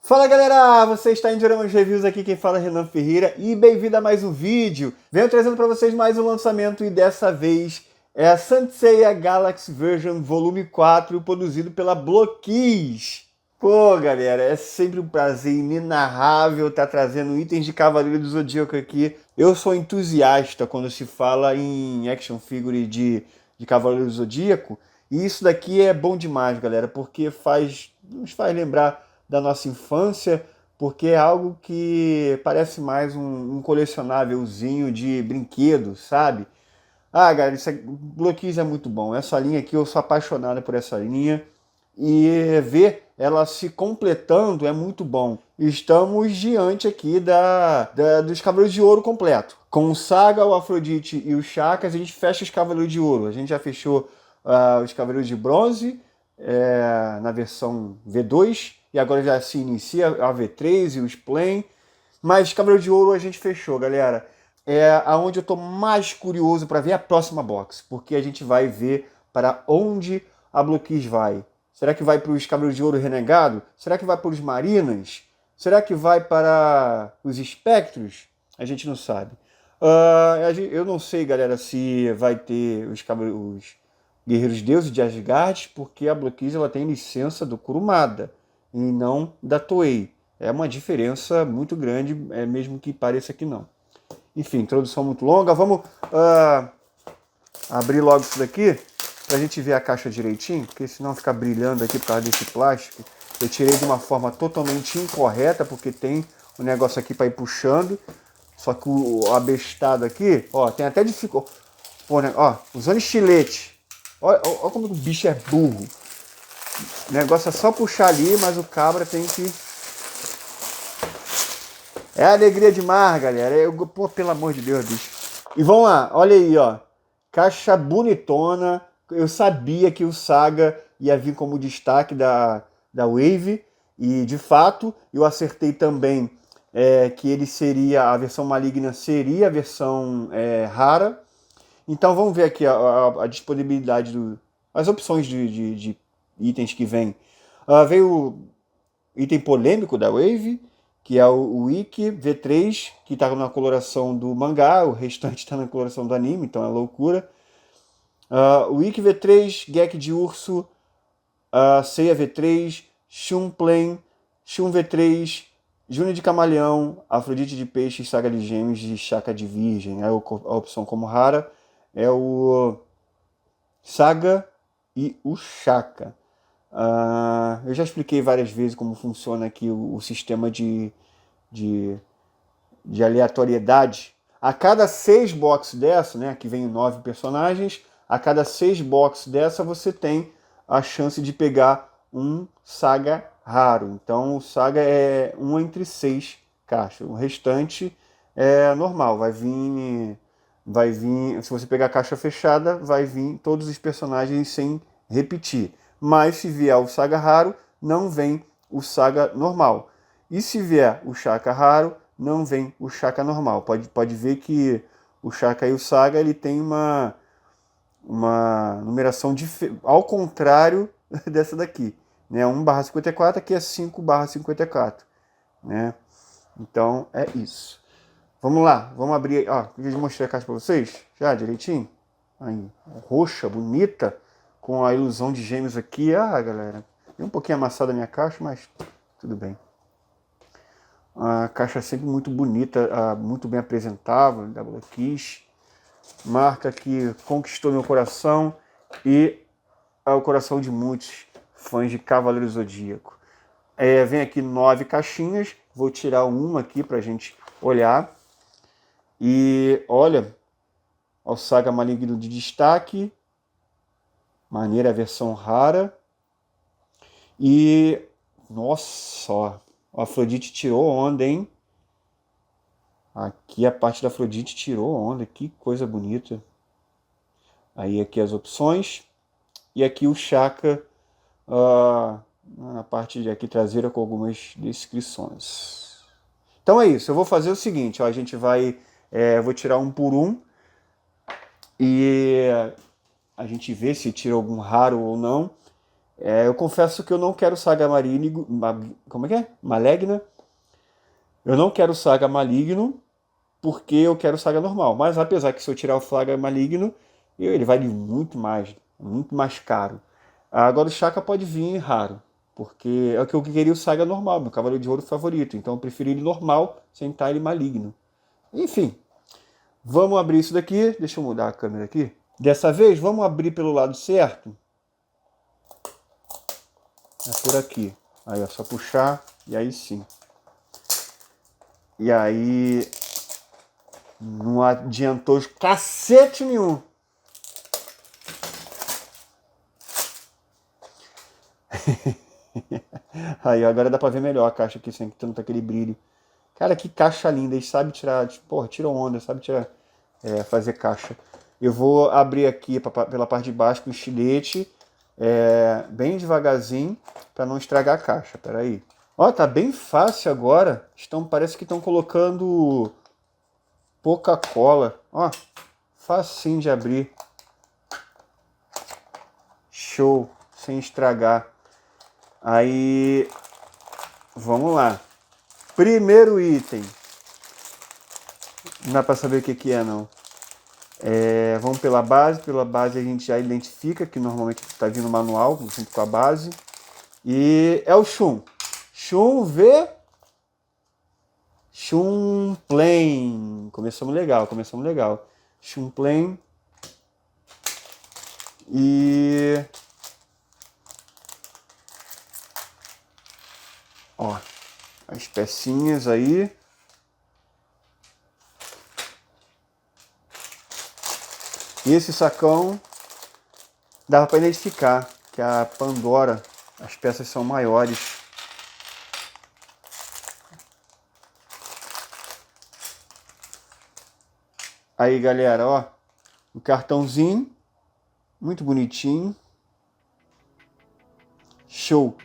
Fala galera, você está em Dioramas Reviews, aqui quem fala é Renan Ferreira e bem-vindo a mais um vídeo. Venho trazendo para vocês mais um lançamento e dessa vez é a Saint Seiya Galaxy Version Volume 4, produzido pela Bloquis. Pô galera, é sempre um prazer inenarrável estar trazendo itens de Cavaleiro do Zodíaco aqui. Eu sou entusiasta quando se fala em action figure de Cavaleiro do Zodíaco, e isso daqui é bom demais galera, porque nos faz lembrar da nossa infância, porque é algo que parece mais um colecionávelzinho de brinquedos, sabe? Ah, galera, Bloquis é muito bom. Essa linha aqui, eu sou apaixonado por essa linha. E ver ela se completando é muito bom. Estamos diante aqui dos Cavaleiros de Ouro completo. Com o Saga, o Afrodite e o Chakas, a gente fecha os Cavaleiros de Ouro. A gente já fechou os Cavaleiros de Bronze na versão V2. E agora já se inicia a V3 e os Splain. Mas Cavaleiro de Ouro a gente fechou, galera. É aonde eu estou mais curioso para ver a próxima box. Porque a gente vai ver para onde a Bloquis vai. Será que vai para os Cavaleiros de Ouro Renegado? Será que vai para os Marinas? Será que vai para os Espectros? A gente não sabe. Eu não sei, galera, se vai ter os Guerreiros Deuses de Asgard, porque a Bloquis ela tem licença do Kurumada e não da Toei. É uma diferença muito grande, mesmo que pareça que não. Enfim, introdução muito longa. Vamos abrir logo isso daqui pra gente ver a caixa direitinho, porque senão fica brilhando aqui por causa desse plástico. Eu tirei de uma forma totalmente incorreta, porque tem um negócio aqui para ir puxando. Só que o abestado aqui, ó, tem até dificuldade. Ó, usando estilete. Olha como o bicho é burro. O negócio é só puxar ali, mas o cabra tem que... É alegria demais, galera. Pô, pelo amor de Deus, bicho. E vamos lá, olha aí, ó. Caixa bonitona. Eu sabia que o Saga ia vir como destaque da Wave. E, de fato, eu acertei também que ele seria... A versão maligna seria a versão rara. Então, vamos ver aqui a disponibilidade as opções de itens que vem. Veio o item polêmico da Wave, que é o Wiki V3, que está na coloração do mangá, o restante está na coloração do anime, então é loucura. O Wiki V3, Gek de Urso, Seiya V3, Shun Plain, Shun V3, Júnior de Camaleão, Afrodite de Peixe, Saga de Gêmeos e Chaka de Virgem. A opção como rara é o Saga e o Chaka. Eu já expliquei várias vezes como funciona aqui o sistema de aleatoriedade. A cada 6 boxes dessa, né, que vem 9 personagens, a cada 6 boxes dessa você tem a chance de pegar um Saga raro. Então o Saga é 1 entre 6 caixas. O restante é normal, vai vir, se você pegar a caixa fechada, vai vir todos os personagens sem repetir. Mas se vier o Saga raro, não vem o Saga normal. E se vier o Chaka raro, não vem o Chaka normal. Pode ver que o Chaka e o Saga ele tem uma numeração ao contrário dessa daqui. Né? 1/54, aqui é 5/54. Né? Então é isso. Vamos lá, vamos abrir. Ó, eu já mostrei a caixa para vocês, já direitinho. Aí, roxa, bonita, com a ilusão de gêmeos aqui. Galera, deu um pouquinho amassada a minha caixa, mas tudo bem. A caixa sempre muito bonita, muito bem apresentável, da Bloquis. Marca que conquistou meu coração e o coração de muitos fãs de Cavaleiro Zodíaco. Vem aqui 9 caixinhas, vou tirar uma aqui pra gente olhar. E olha, o Saga Maligno de destaque, maneira a versão rara. E, nossa, ó, o Afrodite tirou onda, hein? Aqui a parte da Afrodite tirou onda, que coisa bonita. Aí aqui as opções. E aqui o Chaka na parte de aqui traseira com algumas descrições. Então é isso, eu vou fazer o seguinte, ó, a gente vai, vou tirar um por um. E a gente vê se tira algum raro ou não. Eu confesso que eu não quero Saga Maligno. Como é que é? Maligna. Eu não quero Saga Maligno porque eu quero Saga normal. Mas apesar que se eu tirar o Saga Maligno, ele vale muito mais caro. Agora o Shaka pode vir raro, porque é o que eu queria o Saga normal, meu Cavaleiro de Ouro favorito. Então eu preferi ele normal, sem estar ele maligno. Enfim, vamos abrir isso daqui. Deixa eu mudar a câmera aqui. Dessa vez, vamos abrir pelo lado certo. É por aqui. Aí é só puxar e aí sim. E aí não adiantou cacete nenhum. Aí agora dá pra ver melhor a caixa aqui sem tanto aquele brilho. Cara, que caixa linda. Eles sabem tirar, tipo, porra, tiram onda, sabe tirar, fazer caixa. Eu vou abrir aqui pela parte de baixo com o estilete, bem devagarzinho, para não estragar a caixa. Pera aí. Ó, tá bem fácil agora. Parece que estão colocando pouca cola. Ó, facinho de abrir. Show, sem estragar. Aí, vamos lá. Primeiro item. Não dá para saber o que é, não. Vamos pela base. Pela base a gente já identifica que normalmente está vindo no manual, junto com a base. E é o Shun. Shun V. Shun Plain. Começamos legal. Shun Plain. E... ó, as pecinhas aí. E esse sacão dava para identificar que a Pandora, as peças são maiores. Aí, galera, ó, o cartãozinho, muito bonitinho. Show!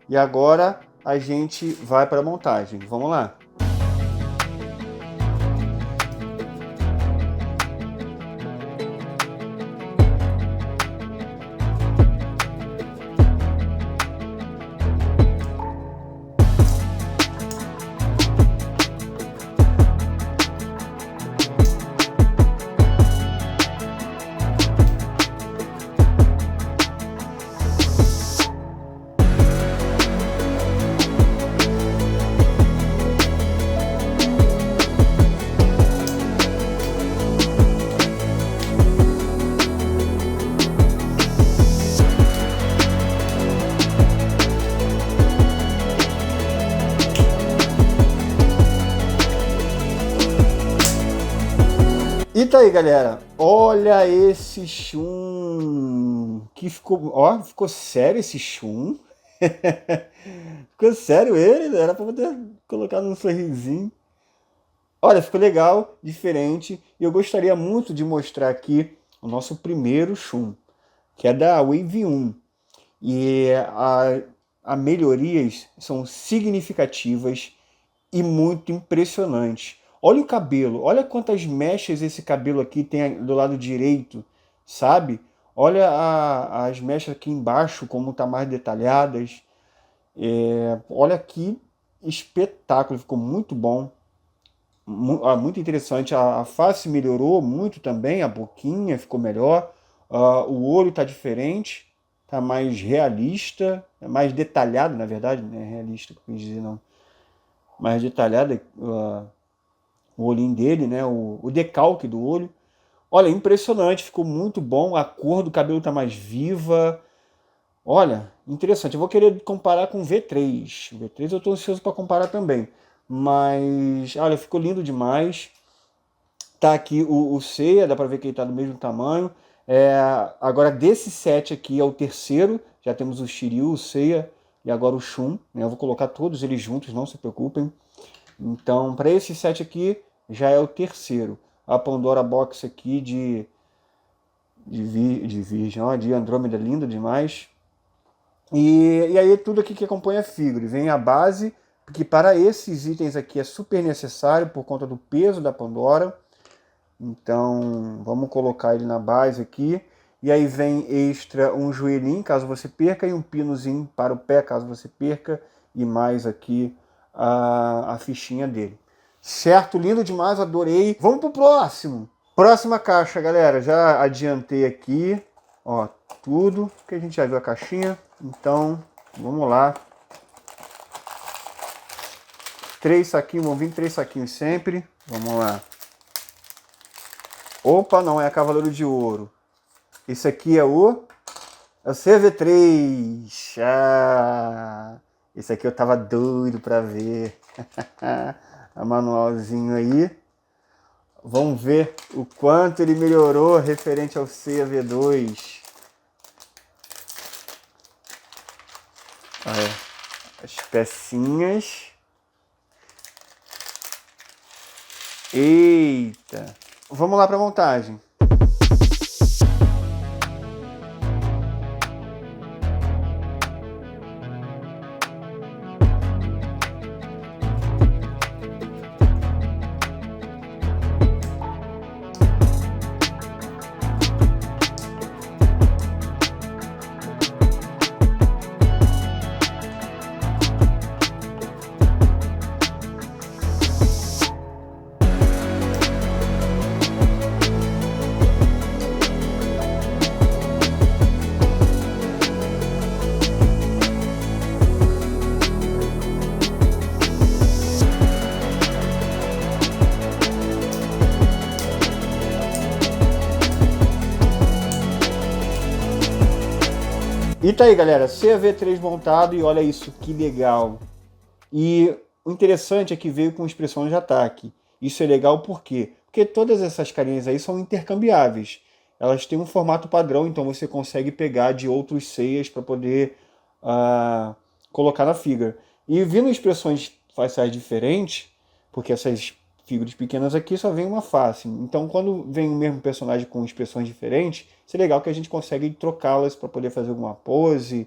E agora a gente vai para a montagem. Vamos lá! E tá aí, galera. Olha esse Shun. Que ficou. Ó, ficou sério esse Shun. Ficou sério ele? Era pra poder colocar num sorrisinho. Olha, ficou legal, diferente. E eu gostaria muito de mostrar aqui o nosso primeiro Shun, que é da Wave 1. E as melhorias são significativas e muito impressionantes. Olha o cabelo, olha quantas mechas esse cabelo aqui tem do lado direito, sabe? Olha as mechas aqui embaixo, como tá mais detalhadas. Olha que espetáculo, ficou muito bom. Muito interessante. A face melhorou muito também, a boquinha ficou melhor. O olho tá diferente, tá mais realista, mais detalhado, na verdade, não é realista que eu quis dizer, não. Mais detalhado. O olhinho dele, né? O decalque do olho. Olha, impressionante, ficou muito bom. A cor do cabelo tá mais viva. Olha, interessante. Eu vou querer comparar com o V3. O V3 eu tô ansioso para comparar também. Mas, olha, ficou lindo demais. Tá aqui o Seiya, dá para ver que ele tá do mesmo tamanho. Agora, desse set aqui é o terceiro. Já temos o Shiryu, o Seiya e agora o Shun. Né? Eu vou colocar todos eles juntos, não se preocupem. Então, para esse set aqui, já é o terceiro. A Pandora Box aqui de Virgem, ó, de Andrômeda, linda demais. E aí tudo aqui que acompanha a figure. Vem a base, que para esses itens aqui é super necessário por conta do peso da Pandora. Então, vamos colocar ele na base aqui. E aí vem extra um joelhinho, caso você perca, e um pinozinho para o pé, caso você perca. E mais aqui a fichinha dele. Certo? Lindo demais, adorei. Vamos pro próximo. Próxima caixa, galera. Já adiantei aqui, ó, tudo que a gente já viu a caixinha. Então, vamos lá. 3 saquinhos, vão vir 3 saquinhos sempre. Vamos lá. Opa, não é a Cavaleiro de Ouro. Esse aqui é o CV3. Esse aqui eu tava doido pra ver. A manualzinho aí. Vamos ver o quanto ele melhorou referente ao CV2. Olha, as pecinhas. Eita! Vamos lá para a montagem. E tá aí, galera, CV3 montado e olha isso, que legal. E o interessante é que veio com expressões de ataque. Isso é legal por quê? Porque todas essas carinhas aí são intercambiáveis. Elas têm um formato padrão, então você consegue pegar de outros ceias para poder colocar na figura. E vindo expressões faciais diferentes, porque essas figuras pequenas aqui só vem uma face. Então, quando vem o mesmo personagem com expressões diferentes, isso é legal que a gente consegue trocá-las para poder fazer alguma pose,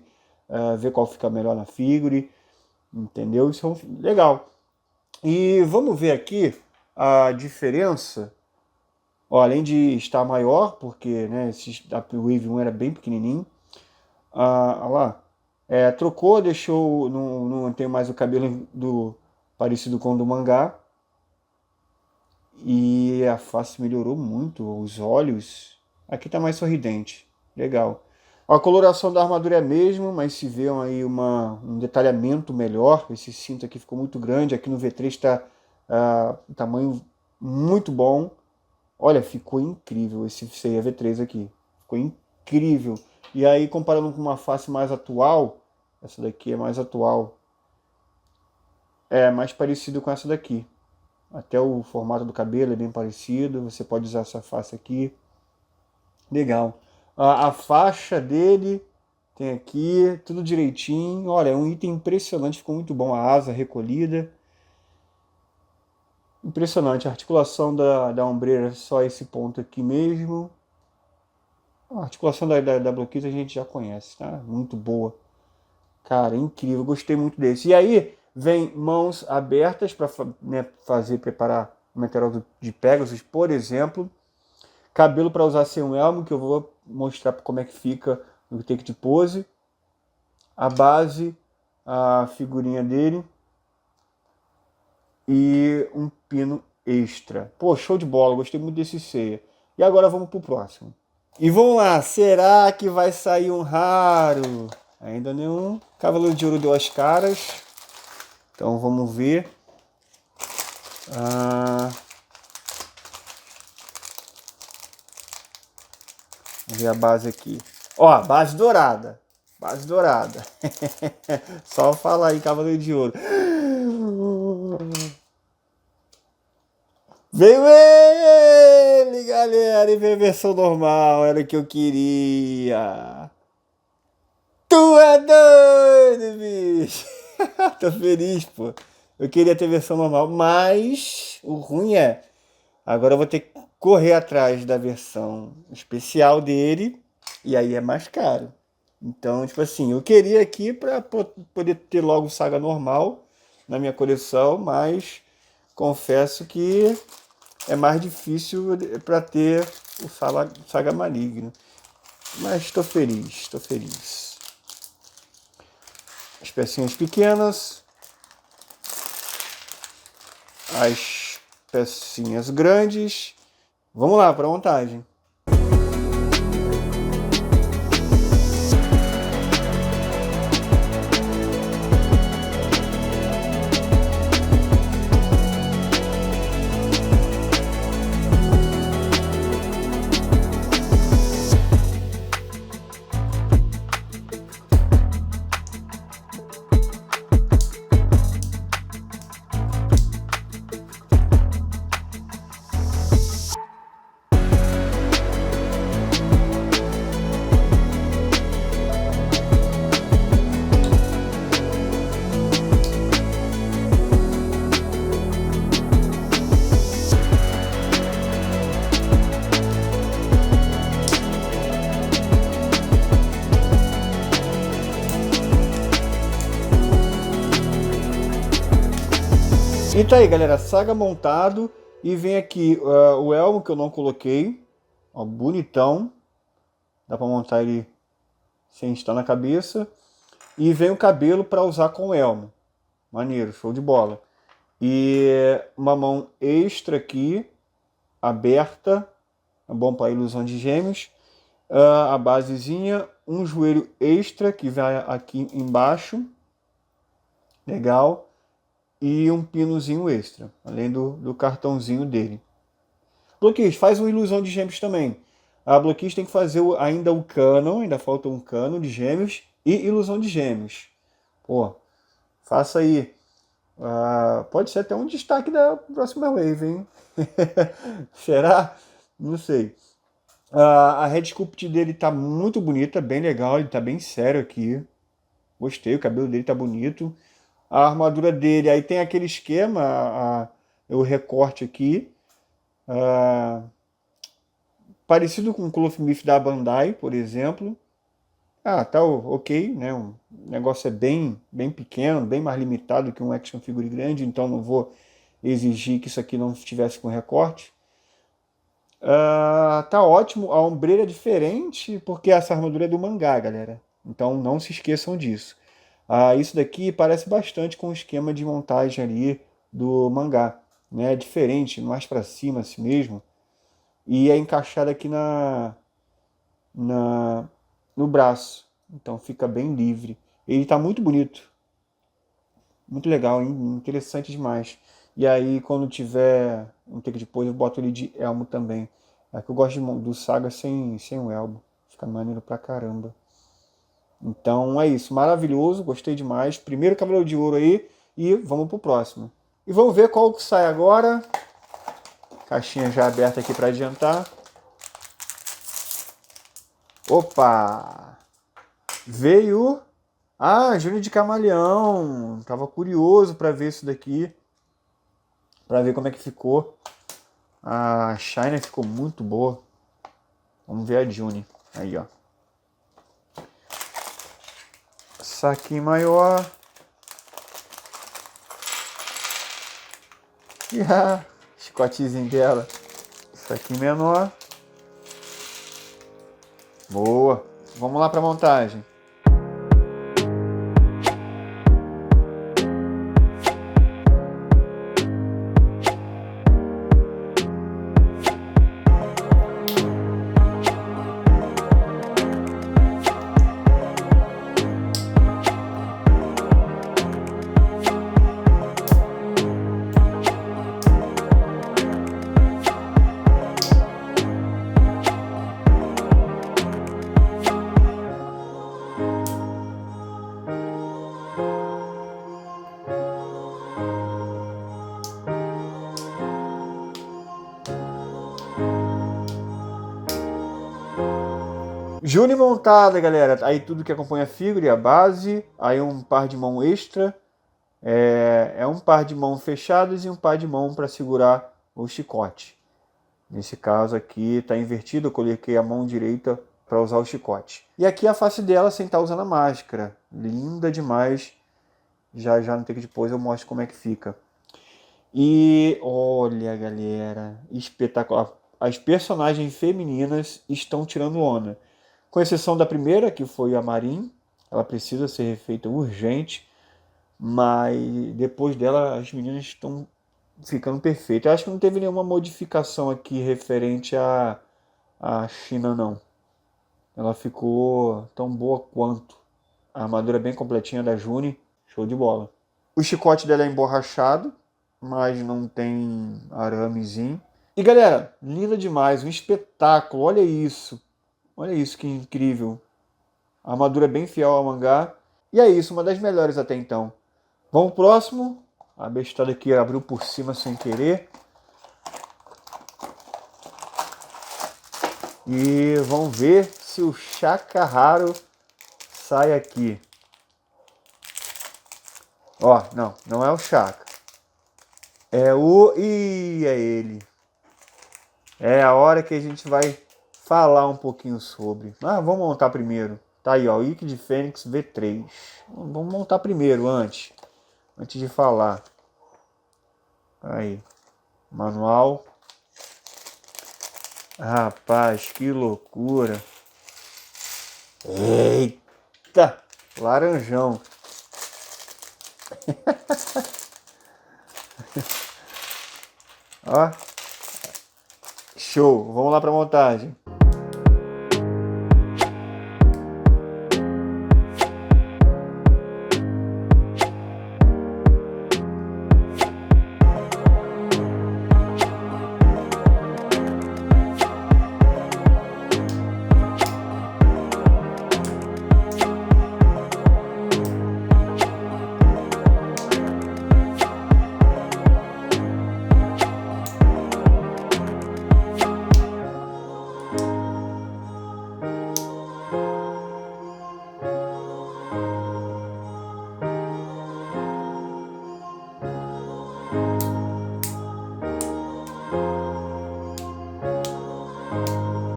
ver qual fica melhor na figure, entendeu? Isso é legal. E vamos ver aqui a diferença. Ó, além de estar maior, porque né, esse Wave 1 era bem pequenininho. Olha lá. Trocou, deixou, não tem mais o cabelo parecido com o do mangá. E a face melhorou muito, os olhos. Aqui tá mais sorridente, legal. A coloração da armadura é a mesma, mas se vê aí um detalhamento melhor. Esse cinto aqui ficou muito grande, aqui no V3 está um tamanho muito bom. Olha, ficou incrível esse Seiya V3 aqui, ficou incrível. E aí comparando com uma face mais atual, essa daqui é mais atual, é mais parecido com essa daqui. Até o formato do cabelo é bem parecido. Você pode usar essa face aqui. Legal. A faixa dele tem aqui, tudo direitinho. Olha, é um item impressionante, ficou muito bom. A asa recolhida. Impressionante. A articulação da ombreira é só esse ponto aqui mesmo. A articulação da bloquita a gente já conhece, tá? Muito boa. Cara, incrível. Gostei muito desse. E aí vem mãos abertas para preparar o material de Pegasus, por exemplo. Cabelo para usar sem um elmo, que eu vou mostrar como é que fica no take de pose. A base, a figurinha dele. E um pino extra. Pô, show de bola, gostei muito desse Seiya. E agora vamos pro próximo. E vamos lá, será que vai sair um raro? Ainda nenhum. Cavaleiro de Ouro deu as caras. Então vamos ver. Vamos ver a base aqui. Ó, base dourada. Base dourada. Só falar aí, Cavaleiro de Ouro. Veio ele, galera. E veio a versão normal. Era o que eu queria. Tu é doido, bicho. Tô feliz, pô. Eu queria ter versão normal, mas o ruim é... Agora eu vou ter que correr atrás da versão especial dele, e aí é mais caro. Então, tipo assim, eu queria aqui pra poder ter logo Saga normal na minha coleção, mas confesso que é mais difícil para ter o Saga Maligno. Mas estou feliz, estou feliz. As pecinhas pequenas, as pecinhas grandes. Vamos lá para a montagem. E tá aí, galera, Saga montado. E vem aqui o elmo que eu não coloquei. Ó, bonitão. Dá pra montar ele sem estar na cabeça. E vem o cabelo para usar com o elmo. Maneiro, show de bola. E uma mão extra aqui, aberta. É bom para ilusão de gêmeos. A basezinha. Um joelho extra que vai aqui embaixo. Legal. E um pinozinho extra, além do cartãozinho dele. Bloquista, faz uma ilusão de gêmeos também. A bloquista tem que fazer ainda o cano, ainda falta um cano de gêmeos e ilusão de gêmeos. Pô, faça aí. Pode ser até um destaque da próxima wave, hein? Será? Não sei. A head sculpt dele tá muito bonita, bem legal, ele tá bem sério aqui. Gostei, o cabelo dele tá bonito. A armadura dele, aí tem aquele esquema, o recorte aqui, parecido com o Clothmith da Bandai, por exemplo. Tá ok, né? O negócio é bem pequeno, bem mais limitado que um action figure grande, então não vou exigir que isso aqui não estivesse com recorte. Tá ótimo, a ombreira é diferente, porque essa armadura é do mangá, galera. Então não se esqueçam disso. Isso daqui parece bastante com o esquema de montagem ali do mangá, né? É diferente, mais para cima assim mesmo. E é encaixado aqui no braço, então fica bem livre. Ele está muito bonito, muito legal, hein? Interessante demais. E aí quando tiver um tempo depois eu boto ele de elmo também. É que eu gosto do Saga sem o elmo, fica maneiro pra caramba. Então é isso, maravilhoso, gostei demais. Primeiro Cavaleiro de Ouro aí e vamos pro próximo. E vamos ver qual que sai agora. Caixinha já aberta aqui para adiantar. Opa! Veio... Júnior de Camaleão. Tava curioso para ver isso daqui. Para ver como é que ficou. A Shine ficou muito boa. Vamos ver a Juni. Aí, ó. Saquinho maior. E a chicotezinho dela. Saquinho menor. Boa. Vamos lá para a montagem. Juni montada, galera. Aí tudo que acompanha a figura e a base. Aí um par de mão extra. É um par de mão fechadas e um par de mão para segurar o chicote. Nesse caso aqui está invertido, eu coloquei a mão direita para usar o chicote. E aqui a face dela sem estar usando a máscara. Linda demais. Já no take depois eu mostro como é que fica. E olha, galera, espetacular. As personagens femininas estão tirando onda. Com exceção da primeira, que foi a Marin. Ela precisa ser refeita urgente. Mas depois dela, as meninas estão ficando perfeitas. Eu acho que não teve nenhuma modificação aqui referente à China, não. Ela ficou tão boa quanto. A armadura é bem completinha da June. Show de bola. O chicote dela é emborrachado, mas não tem aramezinho. E galera, linda demais, um espetáculo, olha isso. Olha isso que incrível. A armadura é bem fiel ao mangá. E é isso, uma das melhores até então. Vamos pro próximo. A bestada aqui abriu por cima sem querer. E vamos ver se o Shakaharo sai aqui. Ó, não é o Shaka. É o... Ih, é ele. É a hora que a gente vai falar um pouquinho sobre. Mas vamos montar primeiro. Tá aí, ó, o Ikki de Fênix V3. Vamos montar primeiro, antes de falar. Aí, manual. Rapaz, que loucura. Eita, laranjão. Ó, show. Vamos lá para montagem.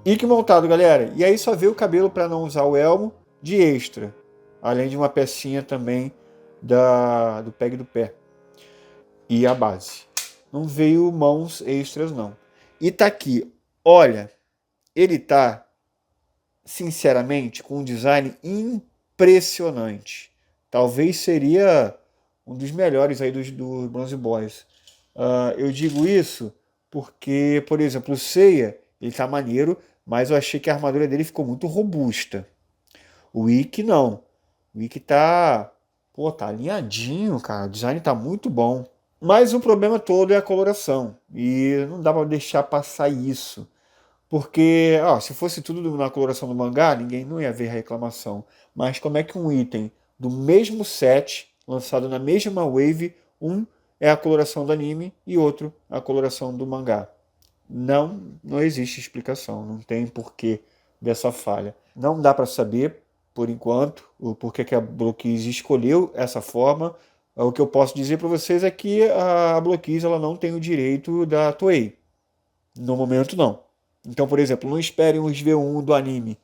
Ikki montado, galera. E aí só veio o cabelo para não usar o elmo de extra. Além de uma pecinha também do peg do pé. E a base. Não veio mãos extras, não. E tá aqui. Olha, ele tá, sinceramente, com um design impressionante. Talvez seria um dos melhores aí dos Bronze Boys. Eu digo isso porque, por exemplo, o Seiya, ele tá maneiro, mas eu achei que a armadura dele ficou muito robusta. O Ikki não. O Ikki tá, pô, tá alinhadinho, cara. O design tá muito bom. Mas o problema todo é a coloração. E não dá pra deixar passar isso. Porque, ó, se fosse tudo na coloração do mangá, ninguém não ia ver reclamação. Mas como é que um item do mesmo set, lançado na mesma wave, um é a coloração do anime e outro a coloração do mangá? Não existe explicação, não tem porquê dessa falha. Não dá para saber, por enquanto, o porquê que a Blockis escolheu essa forma. O que eu posso dizer para vocês é que a Blockis ela não tem o direito da Toei. No momento, não. Então, por exemplo, não esperem os V1 do anime,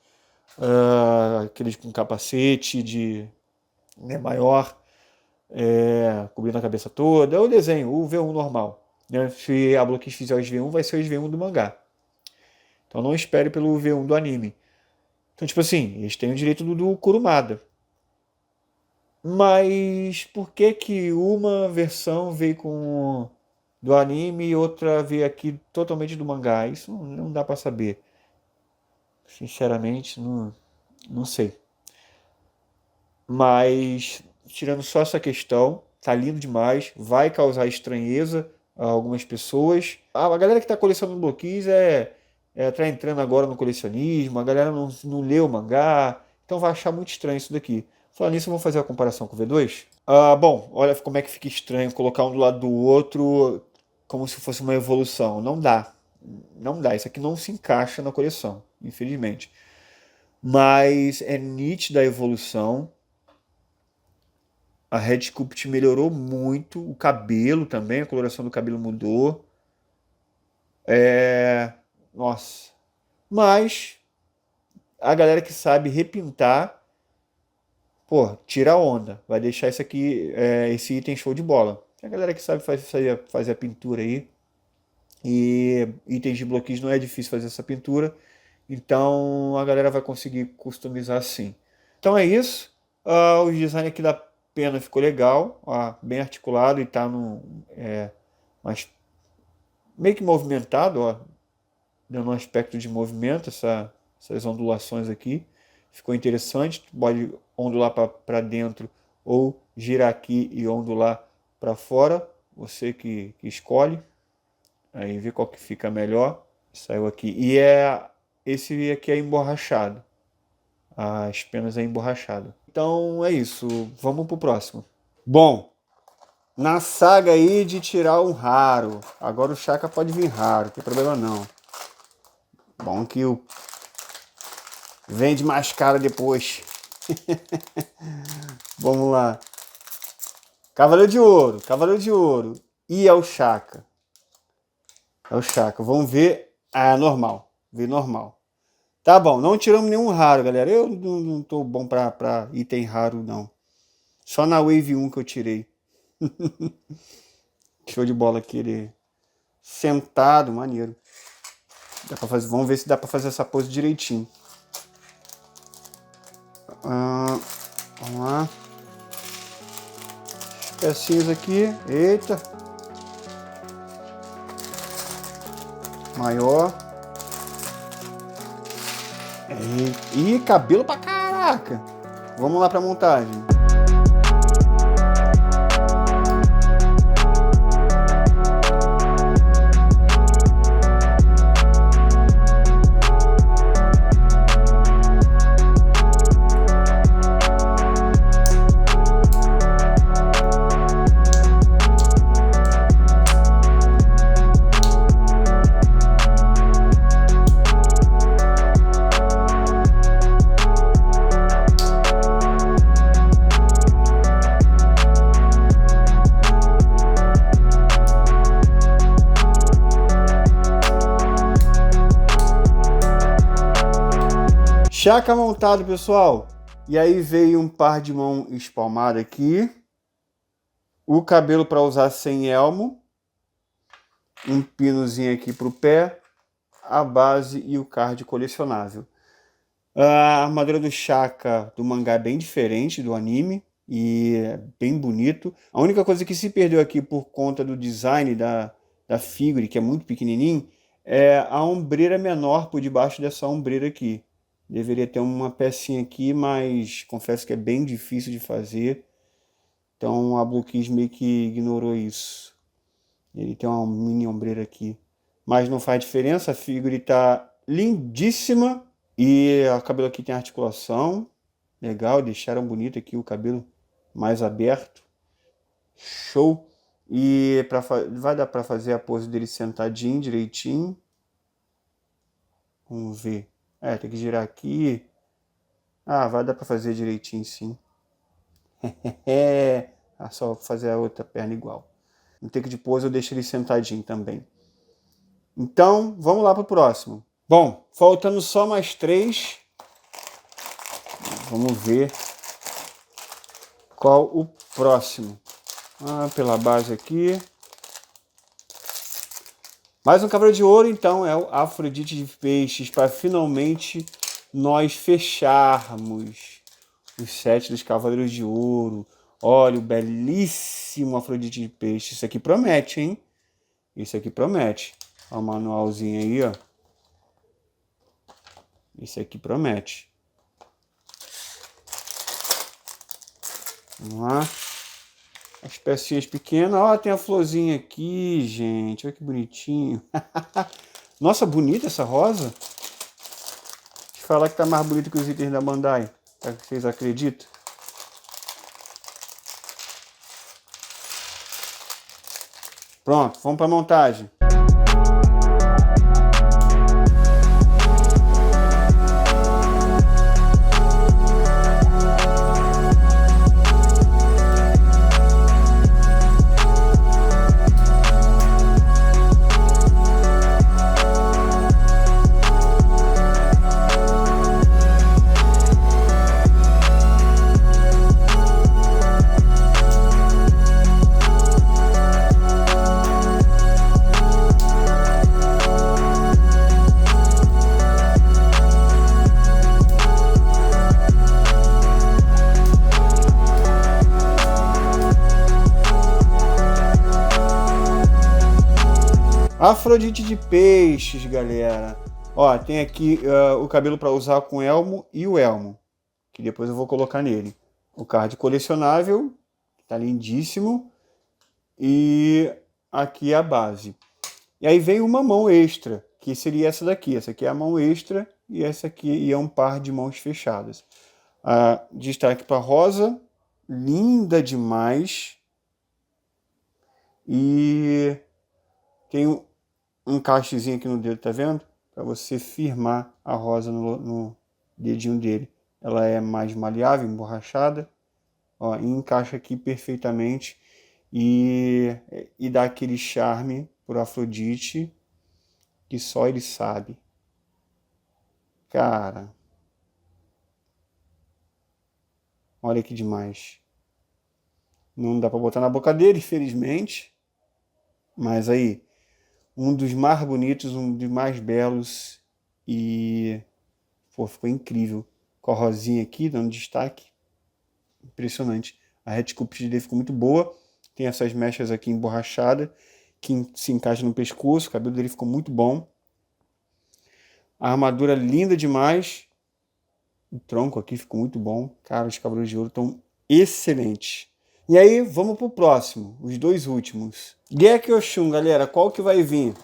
aqueles com capacete maior, cobrindo a cabeça toda. É o desenho, o V1 normal. Né? Se a Blockis fizer os V1, vai ser os V1 do mangá. Então não espere pelo V1 do anime. Então, tipo assim, eles têm o direito do Kurumada. Mas por que que uma versão veio com do anime e outra veio aqui totalmente do mangá? Isso não dá pra saber. Sinceramente, não sei. Mas, tirando só essa questão, tá lindo demais. Vai causar estranheza a algumas pessoas. A galera que tá colecionando bloquinhos tá entrando agora no colecionismo. A galera não leu o mangá. Então vai achar muito estranho isso daqui. Falando nisso, vamos fazer a comparação com o V2? Bom, olha como é que fica estranho colocar um do lado do outro como se fosse uma evolução. Não dá. Não dá. Isso aqui não se encaixa na coleção, infelizmente. Mas é nítida a evolução. A Red Sculpt melhorou muito. O cabelo também, a coloração do cabelo mudou. Nossa. Mas a galera que sabe repintar, pô, tira a onda. Vai deixar isso aqui, esse item show de bola. A galera que sabe fazer a pintura aí. E itens de bloqueios não é difícil fazer essa pintura. Então a galera vai conseguir customizar assim. Então é isso. O design aqui da pena ficou legal, ó, bem articulado e tá mas meio que movimentado, ó, dando um aspecto de movimento, essas ondulações aqui. Ficou interessante, pode ondular para dentro ou girar aqui e ondular para fora, você que escolhe, aí vê qual que fica melhor. Saiu aqui, e esse aqui é emborrachado, as penas é emborrachado. Então é isso, vamos pro próximo. Bom, na saga aí de tirar um raro, agora o Chaka pode vir raro, não tem problema não. Bom que o vende mais caro depois. Vamos lá. Cavaleiro de Ouro. E é o Chaka. É o Chaka. Vamos ver. Ah, normal. Vê normal. Tá bom, não tiramos nenhum raro, galera. Eu não tô bom pra item raro, não. Só na Wave 1 que eu tirei. Show de bola aqui, ele sentado, maneiro. Dá pra fazer, vamos ver se dá pra fazer essa pose direitinho. Vamos lá. Pecinhas aqui. Eita. Maior. E cabelo pra caraca. Vamos lá pra montagem. Chaka montado, pessoal. E aí veio um par de mão espalmada aqui. O cabelo para usar sem elmo. Um pinozinho aqui para o pé. A base e o card colecionável. A armadura do Chaka do mangá é bem diferente do anime. E é bem bonito. A única coisa que se perdeu aqui por conta do design da figure, que é muito pequenininho, é a ombreira menor por debaixo dessa ombreira aqui. Deveria ter uma pecinha aqui, mas confesso que é bem difícil de fazer. Então a Blue Kiss meio que ignorou isso. Ele tem uma mini ombreira aqui. Mas não faz diferença, a figure está lindíssima. E o cabelo aqui tem articulação. Legal, deixaram bonito aqui o cabelo mais aberto. Show! E vai dar para fazer a pose dele sentadinho, direitinho. Vamos ver. Tem que girar aqui. Vai dar para fazer direitinho, sim. Só fazer a outra perna igual. No take de pose eu deixo ele sentadinho também. Então, vamos lá para o próximo. Bom, faltando só mais 3. Vamos ver qual o próximo. Pela base aqui. Mais um Cavaleiro de Ouro, então, é o Afrodite de Peixes, para finalmente nós fecharmos os 7 dos Cavaleiros de Ouro. Olha o belíssimo Afrodite de Peixes. Isso aqui promete, hein? Isso aqui promete. Olha o manualzinho aí, ó. Isso aqui promete. Vamos lá. As pecinhas pequenas. Ó, tem a florzinha aqui, gente. Olha que bonitinho. Nossa, bonita essa rosa. Deixa eu falar que tá mais bonito que os itens da Bandai. Será que vocês acreditam? Pronto, vamos para a montagem. Afrodite de peixes, galera. Ó, tem aqui o cabelo para usar com elmo e o elmo, que depois eu vou colocar nele. O card colecionável, tá lindíssimo. E aqui a base. E aí vem uma mão extra, que seria essa daqui. Essa aqui é a mão extra e essa aqui é um par de mãos fechadas. Destaque para rosa, linda demais. E tem um encaixezinho aqui no dedo, tá vendo? Para você firmar a rosa no dedinho dele. Ela é mais maleável, emborrachada. Ó, e encaixa aqui perfeitamente e dá aquele charme pro Afrodite que só ele sabe. Cara, olha que demais. Não dá para botar na boca dele, infelizmente. Mas aí, um dos mais bonitos, um dos mais belos. E pô, ficou incrível. Com a rosinha aqui, dando destaque. Impressionante. A reticultura dele ficou muito boa. Tem essas mechas aqui emborrachadas que se encaixam no pescoço. O cabelo dele ficou muito bom. A armadura linda demais. O tronco aqui ficou muito bom. Cara, os Cavaleiros de Ouro estão excelentes. E aí, vamos pro próximo. Os dois últimos. Gek Oshun, galera. Qual que vai vir?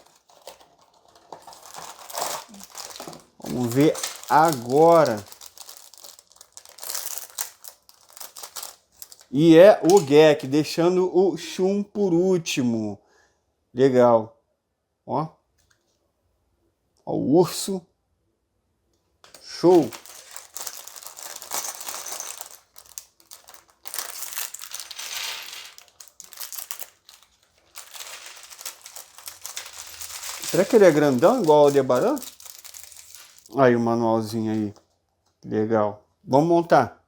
Vamos ver agora. E é o Gek, deixando o Shun por último. Legal. Ó. Ó o urso. Show. Será que ele é grandão igual ao Aldebaran? Aí o manualzinho aí. Legal. Vamos montar.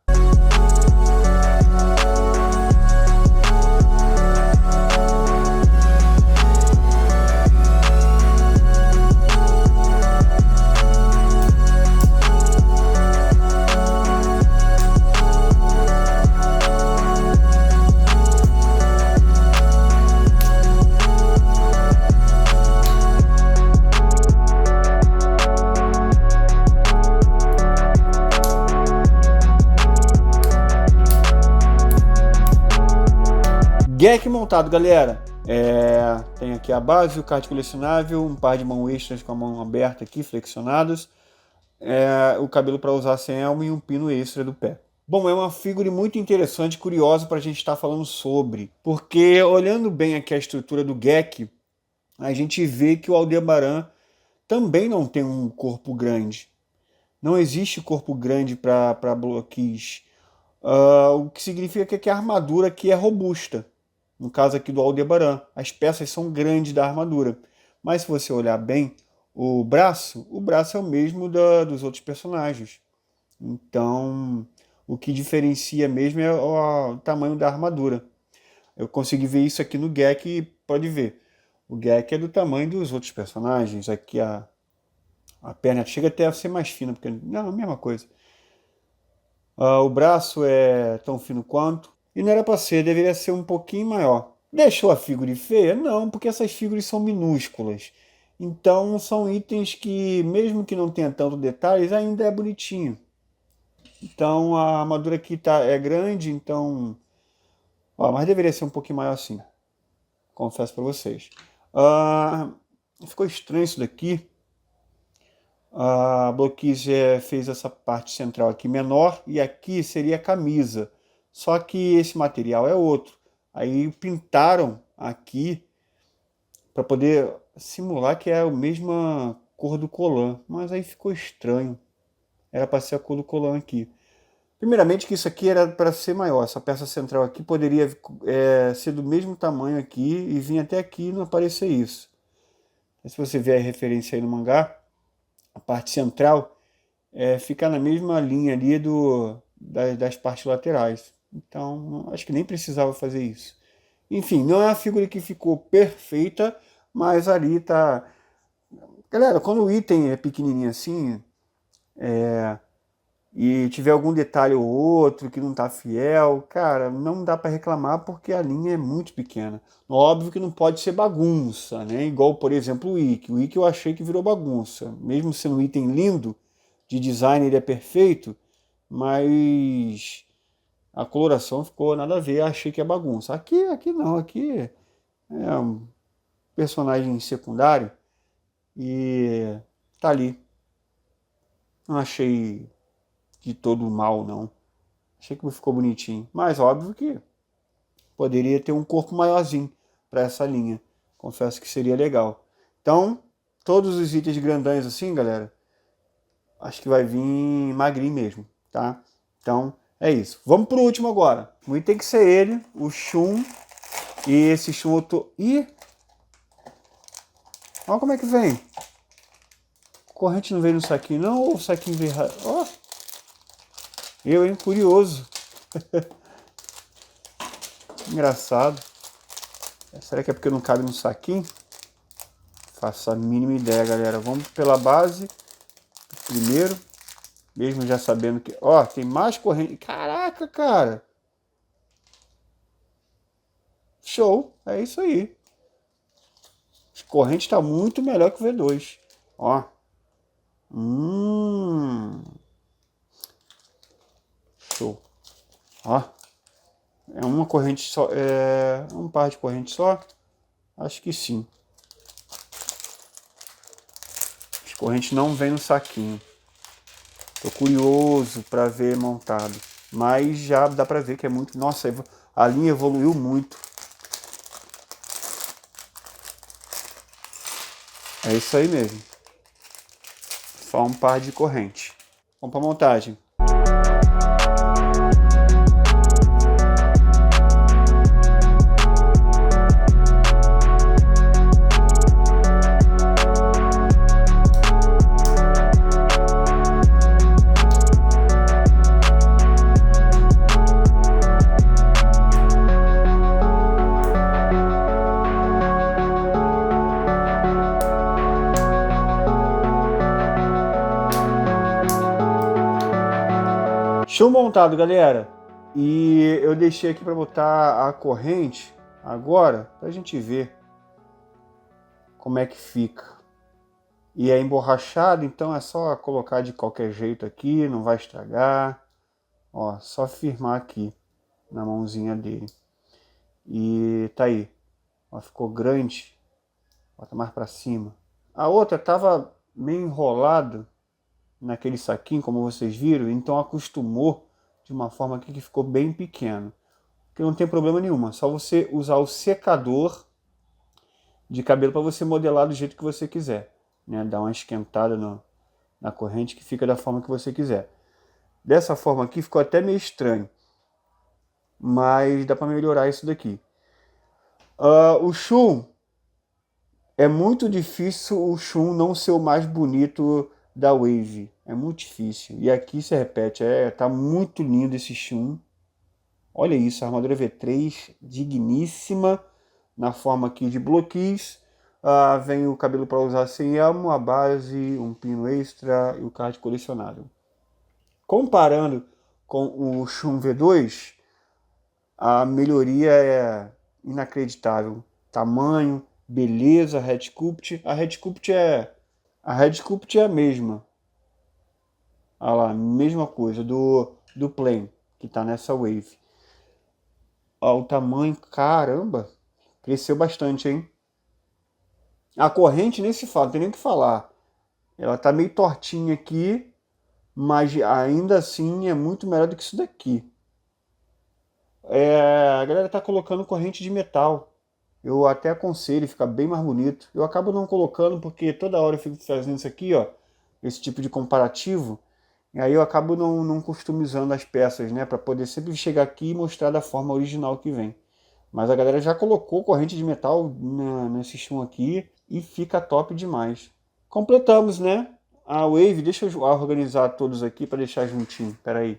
Gek montado, galera. Tem aqui a base, o card colecionável, um par de mão extras com a mão aberta aqui, flexionados. O cabelo para usar sem elmo e um pino extra do pé. Bom, é uma figura muito interessante e curiosa para a gente estar falando sobre. Porque olhando bem aqui a estrutura do Gek, a gente vê que o Aldebaran também não tem um corpo grande. Não existe corpo grande para bloqueis. O que significa que a armadura aqui é robusta. No caso aqui do Aldebaran, as peças são grandes da armadura. Mas se você olhar bem, o braço é o mesmo dos outros personagens. Então, o que diferencia mesmo é o tamanho da armadura. Eu consegui ver isso aqui no Gek e pode ver. O Gek é do tamanho dos outros personagens. Aqui a perna chega até a ser mais fina, porque não é a mesma coisa. O braço é tão fino quanto. E não era para ser, deveria ser um pouquinho maior. Deixou a figura feia? Não, porque essas figuras são minúsculas. Então são itens que, mesmo que não tenha tanto detalhes, ainda é bonitinho. Então a armadura aqui é grande, então... mas deveria ser um pouquinho maior assim. Confesso para vocês. Ficou estranho isso daqui. A Bloquis fez essa parte central aqui menor e aqui seria a camisa. Só que esse material é outro. Aí pintaram aqui para poder simular que é a mesma cor do colã. Mas aí ficou estranho. Era para ser a cor do colã aqui. Primeiramente que isso aqui era para ser maior. Essa peça central aqui poderia ser do mesmo tamanho aqui e vir até aqui e não aparecer isso. Se você ver a referência aí no mangá, a parte central fica na mesma linha ali das partes laterais. Então, acho que nem precisava fazer isso. Enfim, não é uma figura que ficou perfeita, mas ali tá... Galera, quando o item é pequenininho assim, e tiver algum detalhe ou outro que não tá fiel, cara, não dá para reclamar porque a linha é muito pequena. Óbvio que não pode ser bagunça, né? Igual, por exemplo, o Ikki. O Ikki eu achei que virou bagunça. Mesmo sendo um item lindo, de design ele é perfeito, mas a coloração ficou nada a ver, achei que é bagunça. Aqui não, aqui é um personagem secundário e tá ali. Não achei de todo mal, não. Achei que ficou bonitinho. Mas óbvio que poderia ter um corpo maiorzinho para essa linha. Confesso que seria legal. Então, todos os itens grandões assim, galera, acho que vai vir magrinho mesmo, tá? Então, é isso. Vamos pro último agora. O item tem que ser ele, o Shun. E esse Shun eu tô... Ih! Olha como é que vem. Corrente não veio no saquinho não, ou o saquinho veio... Ó! Eu, hein? Curioso. Engraçado. Será que é porque não cabe no saquinho? Faço a mínima ideia, galera. Vamos pela base. Primeiro. Mesmo já sabendo que... Ó, tem mais corrente. Caraca, cara. Show. É isso aí. A corrente está muito melhor que o V2. Ó. Show. Ó. É uma corrente só. É um par de corrente só? Acho que sim. As correntes não vêm no saquinho. Tô curioso para ver montado. Mas já dá para ver que é muito... Nossa, a linha evoluiu muito. É isso aí mesmo. Só um par de corrente. Vamos para montagem. Show montado, galera. E eu deixei aqui para botar a corrente agora, para a gente ver como é que fica. E é emborrachado, então é só colocar de qualquer jeito aqui, não vai estragar. Ó, só firmar aqui na mãozinha dele. E tá aí. Ó, ficou grande. Bota mais para cima. A outra tava meio enrolada naquele saquinho, como vocês viram, então acostumou de uma forma aqui que ficou bem pequeno. Que não tem problema nenhum, só você usar o secador de cabelo para você modelar do jeito que você quiser, né? Dar uma esquentada na corrente que fica da forma que você quiser. Dessa forma aqui ficou até meio estranho, mas dá para melhorar isso daqui. O Shun, é muito difícil o Shun não ser o mais bonito da Wave. É muito difícil. E aqui se repete. Tá muito lindo esse Shun. Olha isso, a armadura V3, digníssima. Na forma aqui de bloqueios. Vem o cabelo para usar sem elmo, a base, um pino extra e o card colecionável. Comparando com o Shun V2, a melhoria é inacreditável. Tamanho, beleza, Red Sculpt. A Red Sculpt é a mesma. Olha lá, mesma coisa do Plane, que está nessa Wave. Olha o tamanho, caramba, cresceu bastante, hein? A corrente nem se fala, não tem nem o que falar. Ela está meio tortinha aqui, mas ainda assim é muito melhor do que isso daqui. A galera está colocando corrente de metal. Eu até aconselho, fica bem mais bonito. Eu acabo não colocando porque toda hora eu fico fazendo isso aqui, ó, esse tipo de comparativo. E aí eu acabo não customizando as peças, né, para poder sempre chegar aqui e mostrar da forma original que vem. Mas a galera já colocou corrente de metal nesse chum aqui e fica top demais. Completamos, né? A Wave, deixa eu organizar todos aqui para deixar juntinho. Pera aí.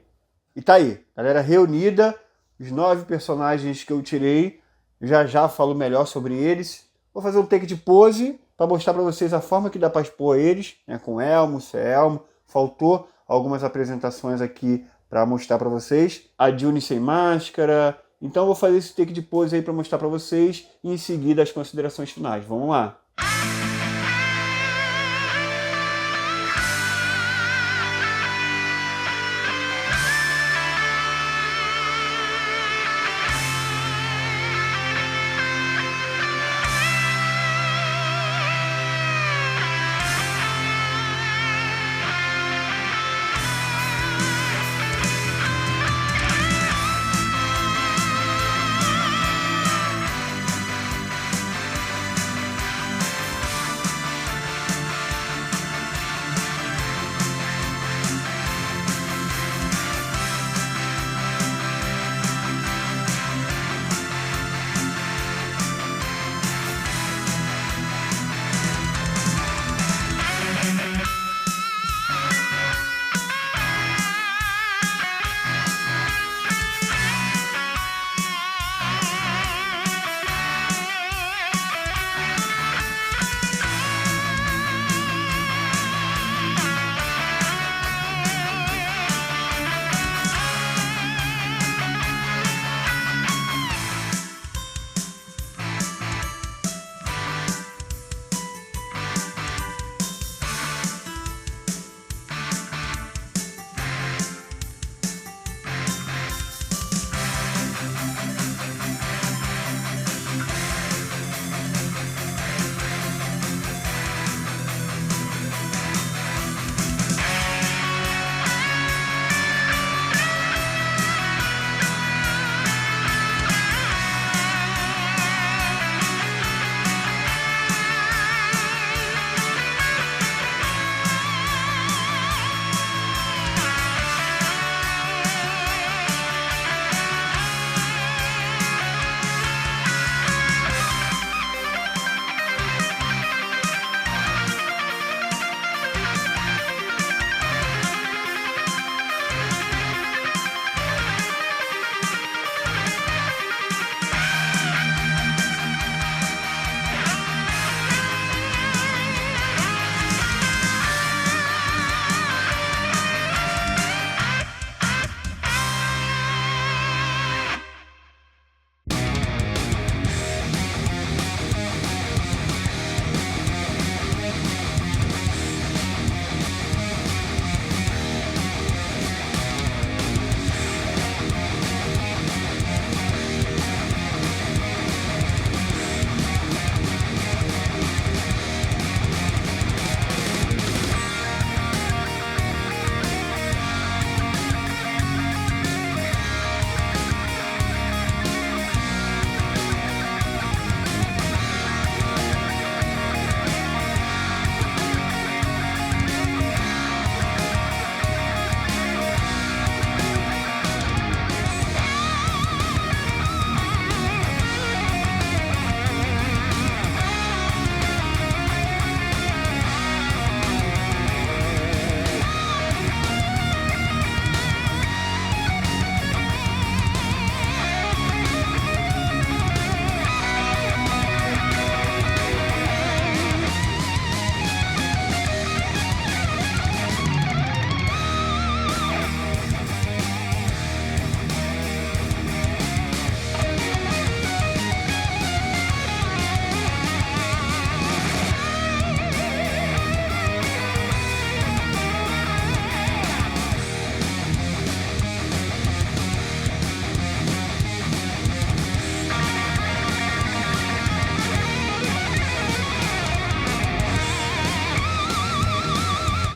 E tá aí, galera reunida, os 9 personagens que eu tirei. Já falo melhor sobre eles. Vou fazer um take de pose para mostrar para vocês a forma que dá para expor eles, né, com elmo, sem elmo. Faltou algumas apresentações aqui para mostrar para vocês. A Juni sem máscara. Então eu vou fazer esse take de pose aí para mostrar para vocês e em seguida as considerações finais. Vamos lá!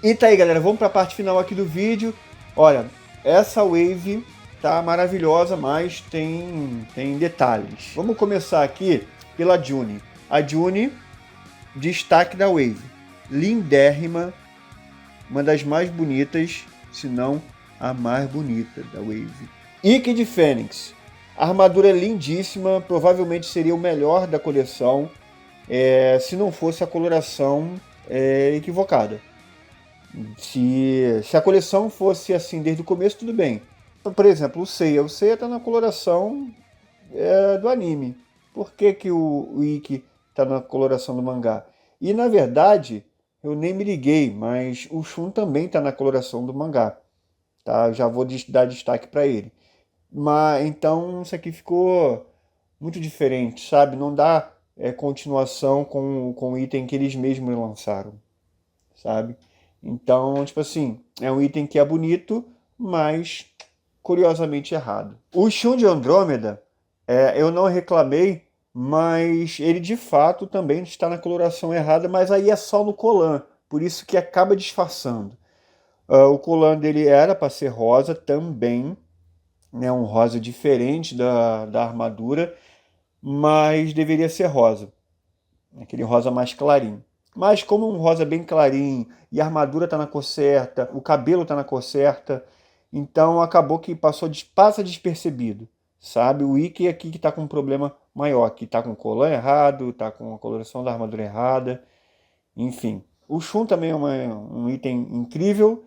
E tá aí, galera, vamos para a parte final aqui do vídeo. Olha, essa wave tá maravilhosa, mas tem detalhes. Vamos começar aqui pela Juni. A Juni, destaque da wave. Lindérrima, uma das mais bonitas, se não a mais bonita da wave. Ikki de Fênix. A armadura é lindíssima, provavelmente seria o melhor da coleção, se não fosse a coloração equivocada. Se a coleção fosse assim desde o começo, tudo bem. Por exemplo, o Seiya está na coloração do anime. Por que o Ikki está na coloração do mangá? E na verdade, eu nem me liguei, mas o Shun também está na coloração do mangá, tá? Eu já vou dar destaque para ele. Mas então isso aqui ficou muito diferente, sabe? Não dá continuação com o item que eles mesmos lançaram, sabe? Então, tipo assim, é um item que é bonito, mas curiosamente errado. O Shun de Andrômeda, eu não reclamei, mas ele de fato também está na coloração errada, mas aí é só no colan, por isso que acaba disfarçando. O colan dele era para ser rosa também, né, um rosa diferente da armadura, mas deveria ser rosa, aquele rosa mais clarinho. Mas como um rosa bem clarinho e a armadura está na cor certa, o cabelo está na cor certa, então acabou que passa despercebido, sabe? O Ikki aqui que está com um problema maior, que está com o colar errado, está com a coloração da armadura errada, enfim. O Shun também é um item incrível,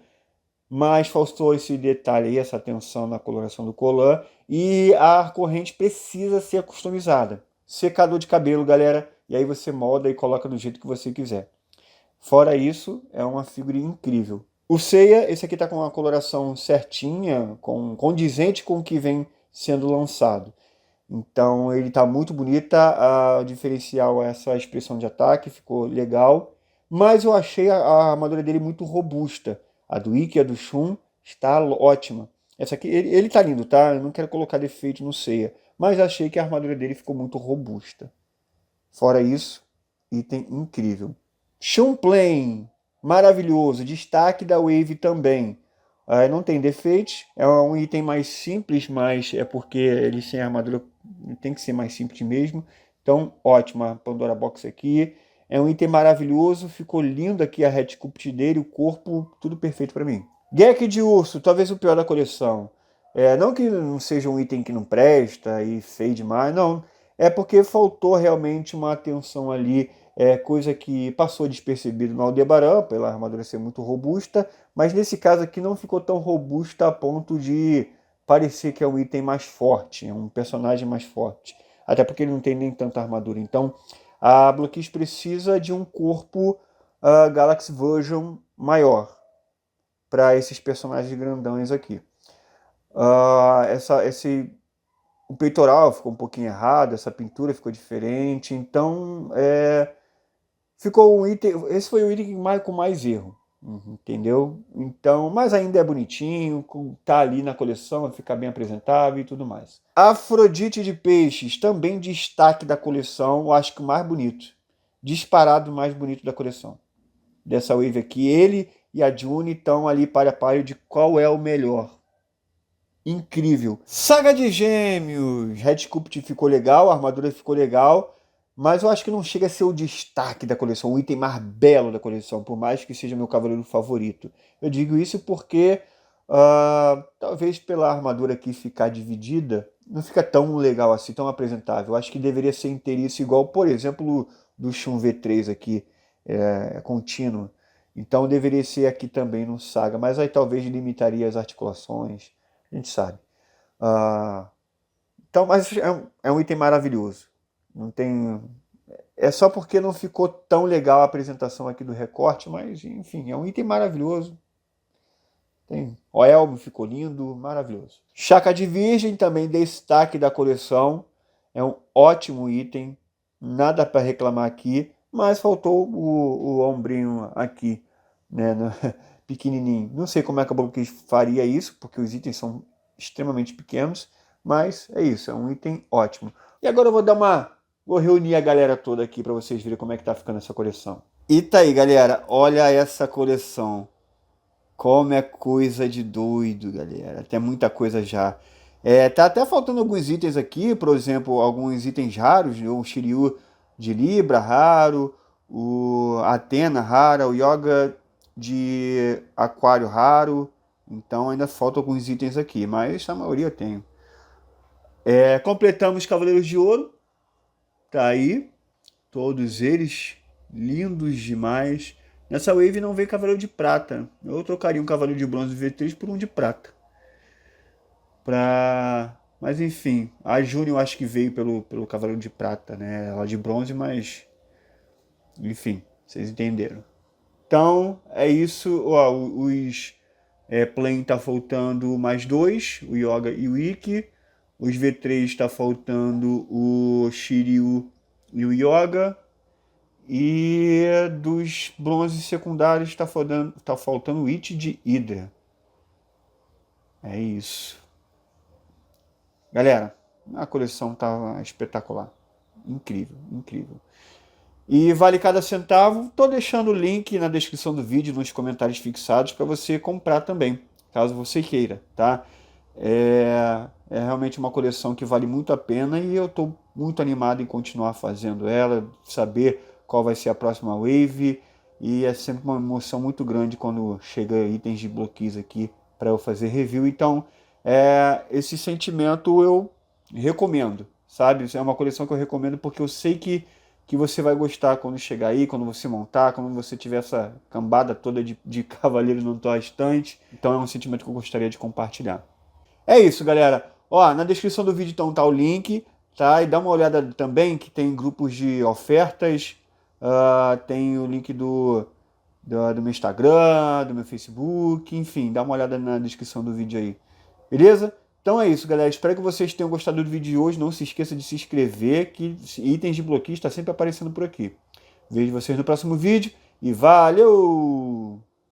mas faltou esse detalhe aí, essa atenção na coloração do colar, e a corrente precisa ser customizada. Secador de cabelo, galera, e aí você molda e coloca do jeito que você quiser. Fora isso, é uma figurinha incrível. O Seiya, esse aqui tá com uma coloração certinha, condizente com o que vem sendo lançado. Então ele tá muito bonita, a diferencial é essa expressão de ataque, ficou legal. Mas eu achei a armadura dele muito robusta. A do Ikki e a do Shun está ótima. Essa aqui, ele tá lindo, tá? Eu não quero colocar defeito no Seiya, mas achei que a armadura dele ficou muito robusta. Fora isso, item incrível. Shunplane, maravilhoso. Destaque da Wave também. Não tem defeitos, é um item mais simples, mas é porque ele sem armadura tem que ser mais simples mesmo. Então, ótima Pandora Box aqui. É um item maravilhoso, ficou lindo aqui a Red Sculpt dele, o corpo, tudo perfeito para mim. Gek de urso, talvez o pior da coleção. Não que não seja um item que não presta e feio demais, não. É porque faltou realmente uma atenção ali, coisa que passou despercebido no Aldebaran, pela armadura ser muito robusta, mas nesse caso aqui não ficou tão robusta a ponto de parecer que é um item mais forte, é um personagem mais forte. Até porque ele não tem nem tanta armadura. Então, a Bloquis precisa de um corpo Galaxy Version maior para esses personagens grandões aqui. O peitoral ficou um pouquinho errado, essa pintura ficou diferente, então ficou um item. Esse foi o item com mais erro, entendeu? Então, mas ainda é bonitinho, tá ali na coleção, fica bem apresentável e tudo mais. Afrodite de Peixes, também destaque da coleção, eu acho que o mais bonito, disparado mais bonito da coleção. Dessa wave aqui, ele e a June estão ali para a par de qual é o melhor. Incrível. Saga de Gêmeos. Red Sculpt ficou legal, a armadura ficou legal, mas eu acho que não chega a ser o destaque da coleção, o item mais belo da coleção, por mais que seja meu cavaleiro favorito. Eu digo isso porque, talvez pela armadura aqui ficar dividida, não fica tão legal assim, tão apresentável. Eu acho que deveria ser inteiriço igual, por exemplo, do Shun V3 aqui, contínuo. Então deveria ser aqui também no Saga, mas aí talvez limitaria as articulações. A gente sabe. Então, mas é um item maravilhoso. Não tem. É só porque não ficou tão legal a apresentação aqui do recorte, mas enfim, é um item maravilhoso. O elmo ficou lindo, maravilhoso. Chaca de Virgem, também destaque da coleção. É um ótimo item, nada para reclamar aqui, mas faltou o ombrinho aqui, né, pequenininho. Não sei como é que a Bloquis faria isso, porque os itens são extremamente pequenos, mas é isso, é um item ótimo. E agora eu vou reunir a galera toda aqui para vocês verem como é que tá ficando essa coleção. E tá aí, galera, olha essa coleção. Como é coisa de doido, galera. Tem muita coisa já. Tá até faltando alguns itens aqui, por exemplo, alguns itens raros, o Shiryu de Libra raro, o Athena rara, o Yoga de Aquário raro. Então ainda faltam alguns itens aqui, mas a maioria eu tenho. Completamos Cavaleiros de Ouro. Tá aí. Todos eles lindos demais. Nessa wave não veio Cavaleiro de Prata. Eu trocaria um Cavaleiro de Bronze V3 por um de Prata. Mas enfim, a Júnior eu acho que veio pelo Cavaleiro de Prata, né? Ela de Bronze, mas... Enfim, vocês entenderam. Então, é isso. Ó, os Plane tá faltando mais dois, o Yoga e o Ikki. Os V3 está faltando o Shiryu e o Yoga. E dos bronzes secundários tá faltando o It de Hydra. É isso. Galera, a coleção tá espetacular. Incrível, incrível. E vale cada centavo. Tô deixando o link na descrição do vídeo, nos comentários fixados, para você comprar também, caso você queira, tá? É realmente uma coleção que vale muito a pena e eu tô muito animado em continuar fazendo ela, saber qual vai ser a próxima wave. E é sempre uma emoção muito grande quando chega itens de bloqueios aqui para eu fazer review. Então, esse sentimento eu recomendo, sabe? É uma coleção que eu recomendo porque eu sei que você vai gostar quando chegar aí, quando você montar, quando você tiver essa cambada toda de cavaleiros na tua estante. Então é um sentimento que eu gostaria de compartilhar. É isso, galera. Ó, na descrição do vídeo então tá o link, tá? E dá uma olhada também que tem grupos de ofertas, tem o link do meu Instagram, do meu Facebook, enfim, dá uma olhada na descrição do vídeo aí. Beleza? Então é isso, galera. Espero que vocês tenham gostado do vídeo de hoje. Não se esqueça de se inscrever, que itens de bloqueio está sempre aparecendo por aqui. Vejo vocês no próximo vídeo e valeu!